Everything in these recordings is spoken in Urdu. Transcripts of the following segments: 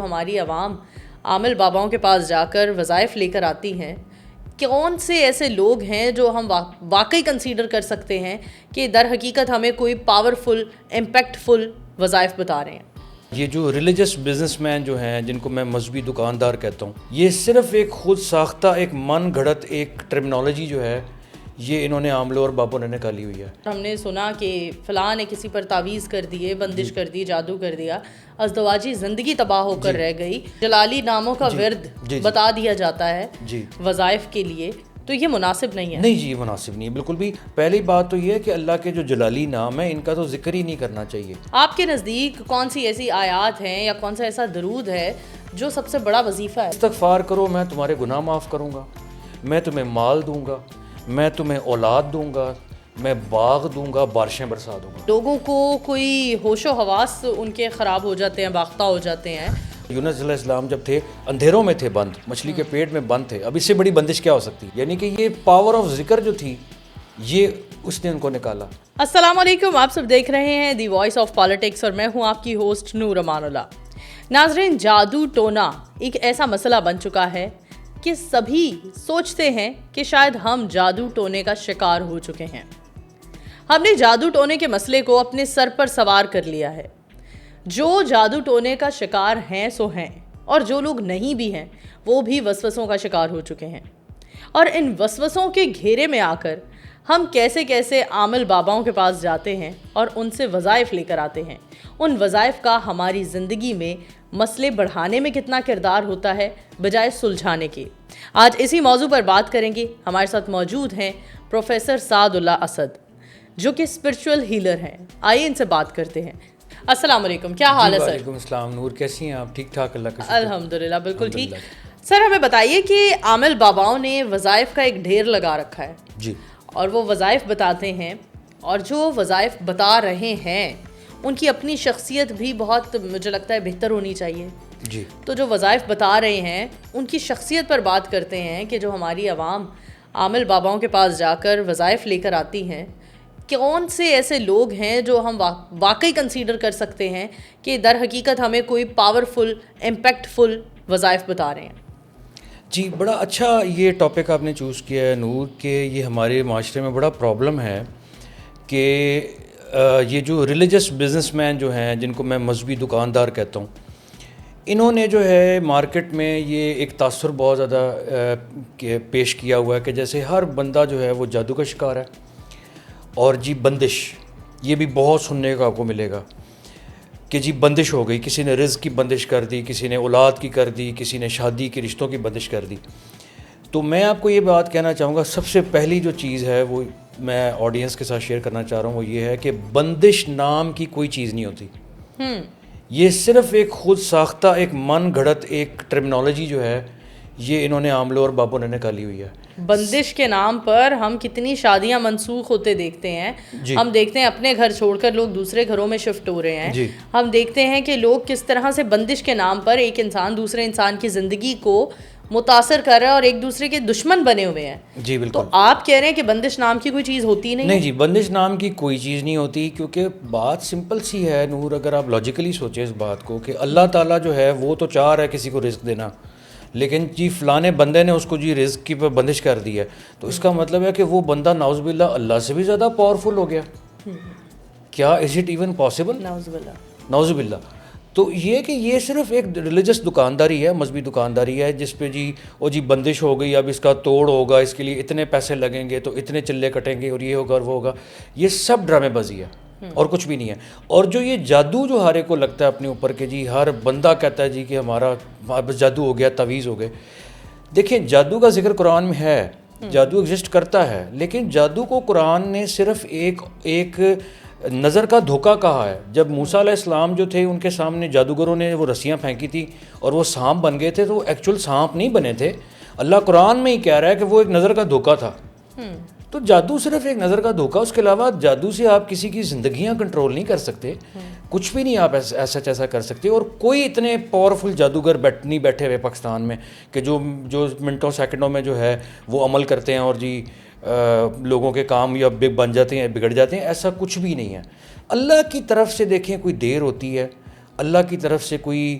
ہماری عوام عامل باباؤں کے پاس جا کر وظائف لے کر آتی ہیں، کون سے ایسے لوگ ہیں جو ہم واقعی کنسیڈر کر سکتے ہیں کہ در حقیقت ہمیں کوئی پاورفل امپیکٹفل وظائف بتا رہے ہیں؟ یہ جو ریلیجس بزنس مین جو ہیں، جن کو میں مذہبی دکاندار کہتا ہوں، یہ صرف ایک خود ساختہ ایک من گھڑت ایک ٹرمنالوجی جو ہے، یہ انہوں نے عاملوں اور بابوں نے نکالی ہوئی ہے۔ ہم نے سنا کہ فلاں نے کسی پر تعویذ کر دیے، بندش کر دی، جادو کر دیا، ازدواجی زندگی تباہ ہو کر رہ گئی، جلالی ناموں کا ورد بتا دیا جاتا ہے وظائف کے لیے، تو یہ مناسب نہیں ہے؟ نہیں جی، مناسب نہیں ہے بالکل بھی۔ پہلی بات تو یہ ہے کہ اللہ کے جو جلالی نام ہے ان کا تو ذکر ہی نہیں کرنا چاہیے۔ آپ کے نزدیک کون سی ایسی آیات ہیں یا کون سا ایسا درود ہے جو سب سے بڑا وظیفہ ہے؟ استغفار کرو، میں تمہارے گناہ معاف کروں گا، میں تمہیں مال دوں گا، میں تمہیں اولاد دوں گا، میں باغ دوں گا، بارشیں برسا دوں گا۔ لوگوں کو کوئی ہوش و حواس ان کے خراب ہو جاتے ہیں، باختہ ہو جاتے ہیں۔ یونس علیہ السلام جب تھے اندھیروں میں تھے، بند مچھلی کے پیٹ میں بند تھے، اب اس سے بڑی بندش کیا ہو سکتی؟ یعنی کہ یہ پاور آف ذکر جو تھی یہ اس نے ان کو نکالا۔ السلام علیکم، آپ سب دیکھ رہے ہیں دی وائس آف پالیٹکس اور میں ہوں آپ کی ہوسٹ نور امان اللہ۔ ناظرین، جادو ٹونا ایک ایسا مسئلہ بن چکا ہے کہ سبھی سوچتے ہیں کہ شاید ہم جادو ٹونے کا شکار ہو چکے ہیں۔ ہم نے جادو ٹونے کے مسئلے کو اپنے سر پر سوار کر لیا ہے۔ جو جادو ٹونے کا شکار ہیں سو ہیں، اور جو لوگ نہیں بھی ہیں وہ بھی وسوسوں کا شکار ہو چکے ہیں۔ اور ان وسوسوں کے گھیرے میں آ کر ہم کیسے کیسے عامل باباؤں کے پاس جاتے ہیں اور ان سے وظائف لے کر آتے ہیں۔ ان وظائف کا ہماری زندگی میں مسئلے بڑھانے میں کتنا کردار ہوتا ہے بجائے سلجھانے کے۔ آج اسی موضوع پر بات کریں گے۔ ہمارے ساتھ موجود ہیں پروفیسر سعد اللہ اسد، جو کہ اسپرچول ہیلر ہیں۔ آئیے ان سے بات کرتے ہیں۔ السلام علیکم، کیا حال ہے سر؟ وعلیکم السلام نور، کیسی ہیں آپ؟ ٹھیک ٹھاک، اللہ کا شکر۔ الحمدللہ بالکل ٹھیک۔ سر ہمیں بتائیے کہ عامل باباؤں نے وظائف کا ایک ڈھیر لگا رکھا ہے جی، اور وہ وظائف بتاتے ہیں، اور جو وظائف بتا رہے ہیں ان کی اپنی شخصیت بھی بہت مجھے لگتا ہے بہتر ہونی چاہیے۔ جی، تو جو وظائف بتا رہے ہیں ان کی شخصیت پر بات کرتے ہیں کہ جو ہماری عوام عامل باباؤں کے پاس جا کر وظائف لے کر آتی ہیں، کون سے ایسے لوگ ہیں جو ہم واقعی کنسیڈر کر سکتے ہیں کہ در حقیقت ہمیں کوئی پاورفل امپیکٹفل وظائف بتا رہے ہیں؟ جی، بڑا اچھا یہ ٹاپک آپ نے چوز کیا ہے نور، کہ یہ ہمارے معاشرے میں بڑا پرابلم ہے کہ یہ جو ریلیجس بزنس مین جو ہیں، جن کو میں مذہبی دکاندار کہتا ہوں، انہوں نے جو ہے مارکیٹ میں یہ ایک تاثر بہت زیادہ پیش کیا ہوا ہے کہ جیسے ہر بندہ جو ہے وہ جادو کا شکار ہے، اور جی بندش، یہ بھی بہت سننے کا آپ کو ملے گا کہ جی بندش ہو گئی، کسی نے رزق کی بندش کر دی، کسی نے اولاد کی کر دی، کسی نے شادی کے رشتوں کی بندش کر دی۔ تو میں آپ کو یہ بات کہنا چاہوں گا، سب سے پہلی جو چیز ہے وہ میں آڈینس کے ساتھ شیئر کرنا چاہ رہا ہوں، وہ یہ ہے کہ بندش نام کی کوئی چیز نہیں ہوتی۔ یہ صرف ایک خود ساختہ ایک من گھڑت ایک ٹرمنالوجی جو ہے، یہ انہوں نے عاملوں اور بابوں نے نکالی ہوئی ہے۔ بندش کے نام پر ہم کتنی شادیاں منسوخ ہوتے دیکھتے ہیں۔ ہم دیکھتے ہیں اپنے گھر چھوڑ کر لوگ دوسرے گھروں میں شفٹ ہو رہے ہیں۔ ہم دیکھتے ہیں کہ لوگ کس طرح سے بندش کے نام پر ایک انسان دوسرے انسان کی زندگی کو متاثر کر رہا ہے اور ایک دوسرے کے دشمن بنے ہوئے ہیں۔ جی بالکل۔ تو آپ کہہ رہے ہیں کہ بندش نام کی کوئی چیز ہوتی نہیں؟ نہیں جی، بندش نام کی کوئی چیز نہیں ہوتی، کیونکہ بات سمپل سی ہے نور، اگر آپ لاجیکلی سوچیں اس بات کو کہ اللہ تعالیٰ جو ہے وہ تو چاہ رہا ہے کسی کو رزق دینا، لیکن جی فلانے بندے نے اس کو جی رزق کی بندش کر دی ہے، تو اس کا مطلب ہے کہ وہ بندہ نعوذ باللہ اللہ سے بھی زیادہ پاورفل ہو گیا۔ کیا از اٹ ایون پاسبل؟ نعوذ باللہ۔ تو یہ کہ یہ صرف ایک ریلیجس دکانداری ہے، مذہبی دکانداری ہے، جس پہ جی وہ جی بندش ہو گئی، اب اس کا توڑ ہوگا، اس کے لیے اتنے پیسے لگیں گے تو اتنے چلے کٹیں گے اور یہ ہوگا اور وہ ہوگا، یہ سب ڈرامے بازی ہے اور کچھ بھی نہیں ہے۔ اور جو یہ جادو جو ہر ایک کو لگتا ہے اپنے اوپر کہ جی ہر بندہ کہتا ہے جی کہ ہمارا جادو ہو گیا، تعویذ ہو گئے، دیکھیں جادو کا ذکر قرآن میں ہے، جادو ایگزسٹ کرتا ہے، لیکن جادو کو قرآن نے صرف ایک نظر کا دھوکہ کہا ہے۔ جب موسیٰ علیہ السلام جو تھے ان کے سامنے جادوگروں نے وہ رسیاں پھینکی تھی اور وہ سانپ بن گئے تھے، تو وہ ایکچوئل سانپ نہیں بنے تھے، اللہ قرآن میں ہی کہہ رہا ہے کہ وہ ایک نظر کا دھوکہ تھا۔ تو جادو صرف ایک نظر کا دھوکہ، اس کے علاوہ جادو سے آپ کسی کی زندگیاں کنٹرول نہیں کر سکتے، کچھ بھی نہیں آپ ایسا کر سکتے۔ اور کوئی اتنے پاورفل جادوگر نہیں بیٹھے ہوئے پاکستان میں کہ جو منٹوں سیکنڈوں میں جو ہے وہ عمل کرتے ہیں اور جی لوگوں کے کام یا بن جاتے ہیں، بگڑ جاتے ہیں، ایسا کچھ بھی نہیں ہے۔ اللہ کی طرف سے دیکھیں کوئی دیر ہوتی ہے، اللہ کی طرف سے کوئی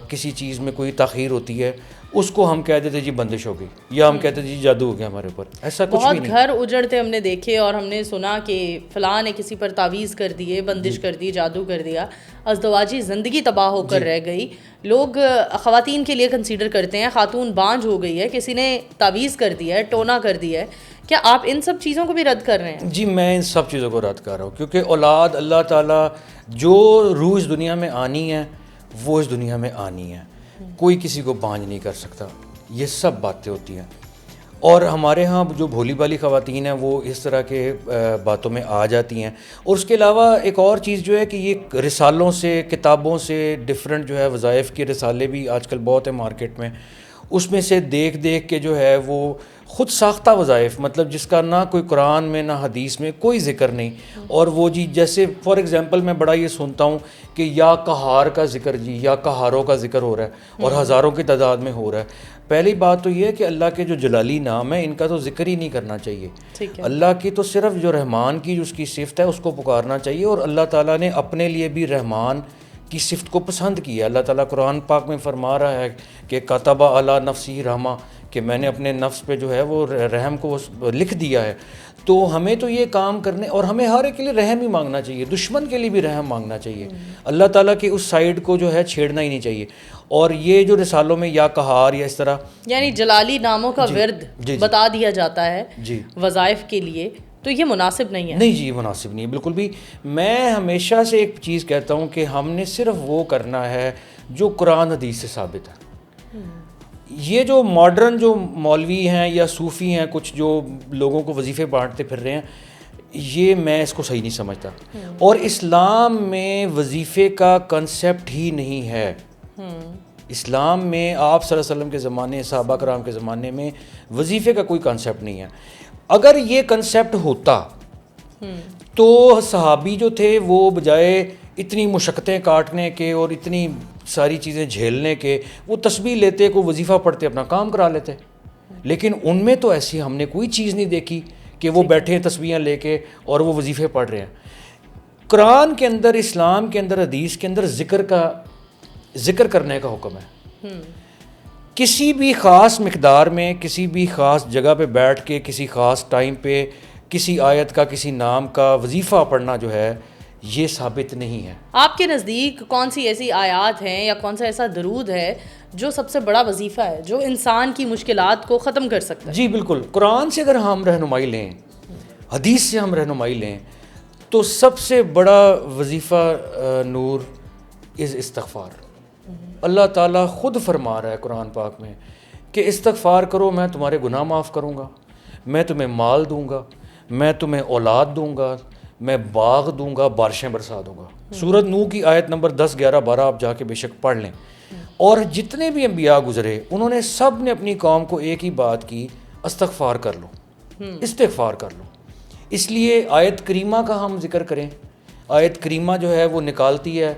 کسی چیز میں کوئی تاخیر ہوتی ہے اس کو ہم کہہ دیتے جی بندش ہو گئی, یا ہم کہتے جی جادو ہو گیا ہمارے اوپر. ایسا کچھ بھی نہیں. بہت گھر اجڑتے ہم نے دیکھے اور ہم نے سنا کہ فلاں نے کسی پر تعویذ کر دیے, بندش کر دی, جادو کر دیا, ازدواجی زندگی تباہ ہو کر رہ گئی. لوگ خواتین کے لیے کنسیڈر کرتے ہیں خاتون بانجھ ہو گئی ہے, کسی نے تعویذ کر دیا ہے, ٹونا کر دیا ہے. کیا آپ ان سب چیزوں کو بھی رد کر رہے ہیں؟ جی میں ان سب چیزوں کو رد کر رہا ہوں, کیونکہ اولاد اللہ تعالیٰ جو روح اس دنیا میں آنی ہے وہ اس دنیا میں آنی ہے, کوئی کسی کو بانجھ نہیں کر سکتا. یہ سب باتیں ہوتی ہیں. اور ہمارے ہاں جو بھولی بھالی خواتین ہیں وہ اس طرح کے باتوں میں آ جاتی ہیں. اور اس کے علاوہ ایک اور چیز جو ہے کہ یہ رسالوں سے, کتابوں سے ڈفرینٹ جو ہے وظائف کے رسالے بھی آج کل بہت ہیں مارکیٹ میں, اس میں سے دیکھ دیکھ کے جو ہے وہ خود ساختہ وظائف, مطلب جس کا نہ کوئی قرآن میں نہ حدیث میں کوئی ذکر نہیں. اور وہ جی جیسے فار ایگزامپل میں بڑا یہ سنتا ہوں کہ یا قہار کا ذکر, جی یا قہاروں کا ذکر ہو رہا ہے اور ہزاروں کی تعداد میں ہو رہا ہے. پہلی بات تو یہ ہے کہ اللہ کے جو جلالی نام ہے ان کا تو ذکر ہی نہیں کرنا چاہیے. اللہ کی تو صرف جو رحمان کی جو اس کی صفت ہے اس کو پکارنا چاہیے. اور اللہ تعالیٰ نے اپنے لیے بھی رحمان کی صفت کو پسند کیا. اللہ تعالیٰ قرآن پاک میں فرما رہا ہے کہ کتب علی نفسہ رحمہ, کہ میں نے اپنے نفس پہ جو ہے وہ رحم کو لکھ دیا ہے. تو ہمیں تو یہ کام کرنے, اور ہمیں ہر ایک کے لیے رحم ہی مانگنا چاہیے, دشمن کے لیے بھی رحم مانگنا چاہیے. اللہ تعالیٰ کی اس سائڈ کو جو ہے چھیڑنا ہی نہیں چاہیے. اور یہ جو رسالوں میں یا قہار یا اس طرح یعنی جلالی ناموں کا ورد بتا دیا جاتا ہے وظائف کے لیے, تو یہ مناسب نہیں ہے. نہیں جی مناسب نہیں ہے بالکل بھی. میں ہمیشہ سے ایک چیز کہتا ہوں کہ ہم نے صرف وہ کرنا ہے جو قرآن حدیث سے ثابت ہے. یہ جو ماڈرن جو مولوی ہیں یا صوفی ہیں کچھ جو لوگوں کو وظیفے بانٹتے پھر رہے ہیں, یہ میں اس کو صحیح نہیں سمجھتا. اور اسلام میں وظیفے کا کنسیپٹ ہی نہیں ہے. اسلام میں آپ صلی اللہ علیہ وسلم کے زمانے, صحابہ کرام کے زمانے میں وظیفے کا کوئی کنسیپٹ نہیں ہے. اگر یہ کنسیپٹ ہوتا تو صحابی جو تھے وہ بجائے اتنی مشقتیں کاٹنے کے اور اتنی ساری چیزیں جھیلنے کے, وہ تسبیح لیتے, کوئی وظیفہ پڑھتے, اپنا کام کرا لیتے. لیکن ان میں تو ایسی ہم نے کوئی چیز نہیں دیکھی کہ وہ بیٹھے ہیں تسبیحیں لے کے اور وہ وظیفے پڑھ رہے ہیں. قرآن کے اندر, اسلام کے اندر, حدیث کے اندر ذکر کرنے کا حکم ہے. کسی بھی خاص مقدار میں, کسی بھی خاص جگہ پہ بیٹھ کے, کسی خاص ٹائم پہ کسی آیت کا, کسی نام کا وظیفہ پڑھنا جو ہے یہ ثابت نہیں ہے. آپ کے نزدیک کون سی ایسی آیات ہیں یا کون سا ایسا درود ہے جو سب سے بڑا وظیفہ ہے, جو انسان کی مشکلات کو ختم کر سکتا ہے؟ جی بالکل. قرآن سے اگر ہم رہنمائی لیں, حدیث سے ہم رہنمائی لیں, تو سب سے بڑا وظیفہ نور از استغفار. اللہ تعالیٰ خود فرما رہا ہے قرآن پاک میں کہ استغفار کرو, میں تمہارے گناہ معاف کروں گا, میں تمہیں مال دوں گا, میں تمہیں اولاد دوں گا, میں باغ دوں گا, بارشیں برسا دوں گا. سورۃ نوح کی آیت نمبر 10, 11, 12 آپ جا کے بے شک پڑھ لیں. اور جتنے بھی انبیاء گزرے انہوں نے سب نے اپنی قوم کو ایک ہی بات کی, استغفار کر لو, استغفار کر لو. اس لیے آیت کریمہ کا ہم ذکر کریں. آیت کریمہ جو ہے وہ نکالتی ہے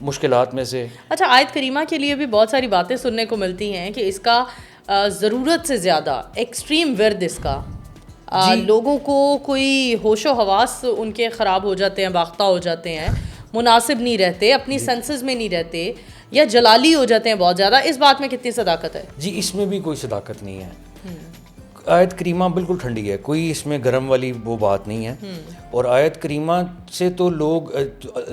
مشکلات میں سے. اچھا, آیت کریمہ کے لیے بھی بہت ساری باتیں سننے کو ملتی ہیں کہ اس کا ضرورت سے زیادہ ایکسٹریم ورد, اس کا لوگوں کو کوئی ہوش و حواس ان کے خراب ہو جاتے ہیں, باختہ ہو جاتے ہیں, مناسب نہیں رہتے, اپنی سینسز میں نہیں رہتے, یا جلالی ہو جاتے ہیں بہت زیادہ. اس بات میں کتنی صداقت ہے؟ جی اس میں بھی کوئی صداقت نہیں ہے. آیت کریمہ بالکل ٹھنڈی ہے, کوئی اس میں گرم والی وہ بات نہیں ہے. اور آیت کریمہ سے تو لوگ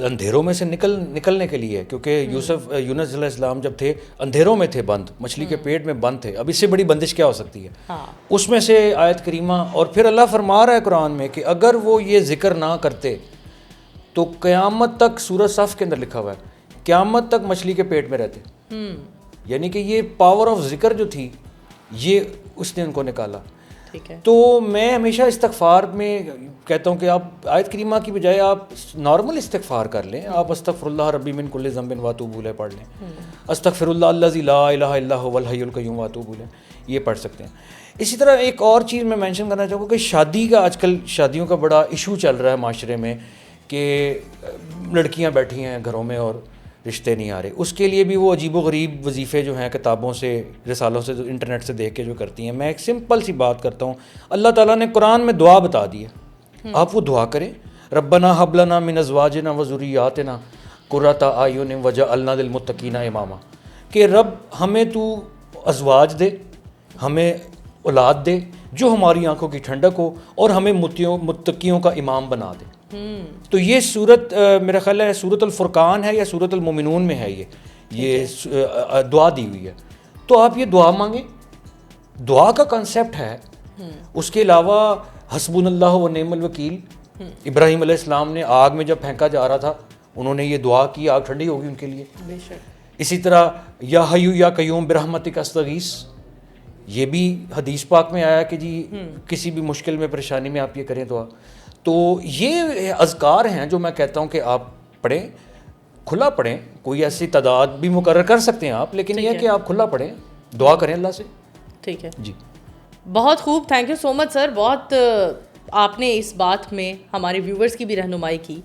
اندھیروں میں سے نکلنے کے لیے, کیونکہ یونس علیہ السلام جب تھے اندھیروں میں تھے بند, مچھلی کے پیٹ میں بند تھے. اب اس سے بڑی بندش کیا ہو سکتی ہے؟ اس میں سے آیت کریمہ. اور پھر اللہ فرما رہا ہے قرآن میں کہ اگر وہ یہ ذکر نہ کرتے تو قیامت تک, سورۃ صف کے اندر لکھا ہوا ہے, قیامت تک مچھلی کے پیٹ میں رہتے. یعنی کہ یہ پاور آف ذکر جو تھی یہ اس نے ان کو نکالا. تو میں ہمیشہ استغفار میں کہتا ہوں کہ آپ آیت کریمہ کی بجائے آپ نارمل استغفار کر لیں. آپ استغفر اللہ ربی من کل ذنب واتوب الیہ پڑھ لیں, استغفر اللہ الذی لا الہ الا هو الحی القیوم واتوب الیہ, یہ پڑھ سکتے ہیں. اسی طرح ایک اور چیز میں مینشن کرنا چاہوں گا کہ شادی کا, آج کل شادیوں کا بڑا ایشو چل رہا ہے معاشرے میں کہ لڑکیاں بیٹھی ہیں گھروں میں اور رشتے نہیں آ رہے. اس کے لیے بھی وہ عجیب و غریب وظیفے جو ہیں کتابوں سے, رسالوں سے, انٹرنیٹ سے دیکھ کے جو کرتی ہیں. میں ایک سمپل سی بات کرتا ہوں, اللہ تعالیٰ نے قرآن میں دعا بتا دی ہے, آپ وہ دعا کریں, ربنا ہب لنا من ازواجنا و ذریاتنا. قرۃ اعین وجعلنا للمتقین اماما، کہ رب ہمیں تو ازواج دے، ہمیں اولاد دے جو ہماری آنکھوں کی ٹھنڈک ہو، اور ہمیں متقیوں کا امام بنا دے. تو یہ صورت میرا خیال ہے سورۃ الفرقان ہے یا سورۃ المومنون میں ہے، یہ دعا دی ہوئی ہے. تو آپ یہ دعا مانگیں، دعا کا کنسیپٹ ہے. اس کے علاوہ حسبنا اللہ و نعم الوکیل، ابراہیم علیہ السلام نے آگ میں جب پھینکا جا رہا تھا انہوں نے یہ دعا کی، آگ ٹھنڈی ہوگی ان کے لیے. اسی طرح یا حیو یا قیوم برحمتک استغیث، یہ بھی حدیث پاک میں آیا کہ جی کسی بھی مشکل میں پریشانی میں آپ یہ کریں دعا. تو یہ اذکار ہیں جو میں کہتا ہوں کہ آپ پڑھیں، کھلا پڑھیں. کوئی ایسی تعداد بھی مقرر کر سکتے ہیں آپ، لیکن یہ کہ آپ کھلا پڑھیں، دعا کریں اللہ سے. ٹھیک ہے جی، بہت خوب، تھینک یو سو مچ سر. بہت آپ نے اس بات میں ہمارے ویورز کی بھی رہنمائی کی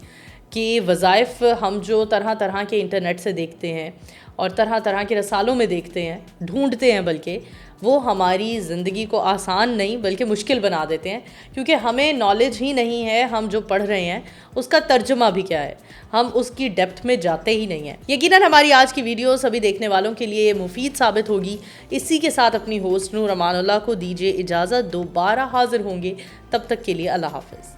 کہ وظائف ہم جو طرح طرح کے انٹرنیٹ سے دیکھتے ہیں اور طرح طرح کے رسالوں میں دیکھتے ہیں، ڈھونڈتے ہیں، بلکہ وہ ہماری زندگی کو آسان نہیں بلکہ مشکل بنا دیتے ہیں، کیونکہ ہمیں نالج ہی نہیں ہے ہم جو پڑھ رہے ہیں اس کا ترجمہ بھی کیا ہے، ہم اس کی ڈیپتھ میں جاتے ہی نہیں ہیں. یقیناً ہماری آج کی ویڈیو سبھی دیکھنے والوں کے لیے مفید ثابت ہوگی. اسی کے ساتھ اپنی ہوسٹ نور امان اللہ کو دیجیے اجازت، دوبارہ حاضر ہوں گے، تب تک کے لیے اللہ حافظ.